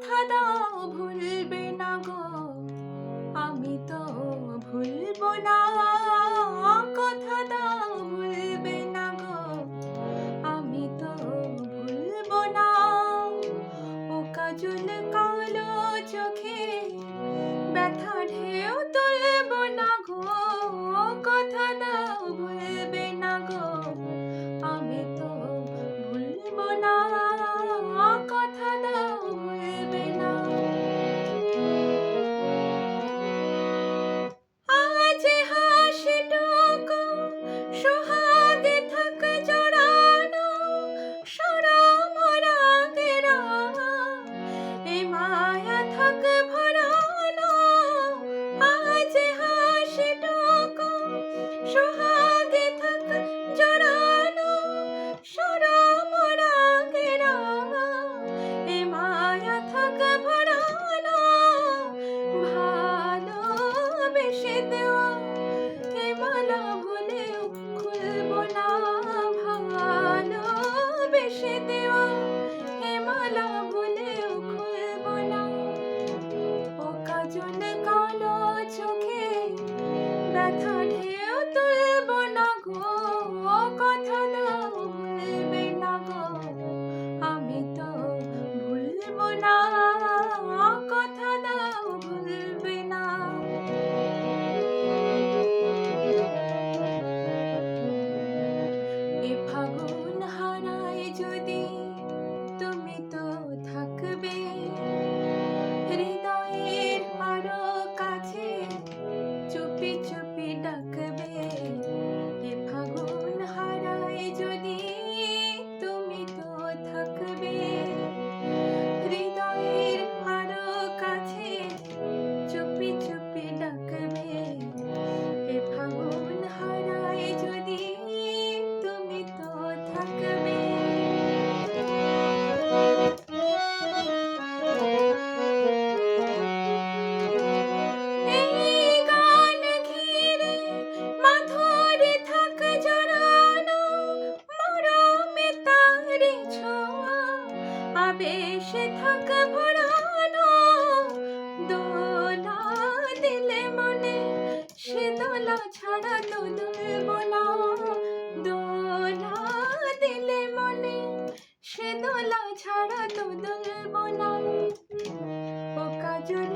কথা দাও ভুলবে না গো, আমি তো ভুলবো না। কথা দাও ভুলবে না গো, আমি তো ভুলবো না। ও কাজল কালো চোখে ব্যথা ঢেউ তুলবো না গো, কথা দাও ভুলবে না গো, আমি তো ভুলবো না। কথা দাও ভুলবে না। আজ হাসিটুকু সোহাগে থাক জড়ানো, সরম রাগেরা এ মায়া থাক ভরানো। আজ হাসিটুকু সোহাগে থাক জড়ানো, সরম রাগেরা এ মায়া থাক ভরানো। ভালোবেসে দেওয়া এ মালা ভুলেও খুলবো না, ভালোবেসে দেওয়া এ মালা ভুলেও খুলবো না। ও কাজল কালো চোখে ব্যথা ঢেউ তুলবো না গো, কথা দাও ভুলবে না গো, আমি তো ভুলবো না। কথা দাও ভুলবে না। এ ফাগুন হারায় যদি তুমি তো থাকবে হৃদয়ের আরো কাছে, চুপি চুপি ডাকবে। এ ফাগুন হারায় যদি তুমি তো থাকবে হৃদয়ের আরো কাছে, চুপি চুপি ডাকবে। এ ফাগুন হারায় যদি তুমি তো থাকবে। এই গান ঘিরে মাধুরী থাক জড়ানো, মরমে তারি ছোঁয়া আবেশে থাক ভরানো। দোলা দিলে মনে সে দোলা ছাড়া তো দুলবো না, দোলা দিলে মনে সে দোলা ছাড়া তো দুলবো না। ও কাজল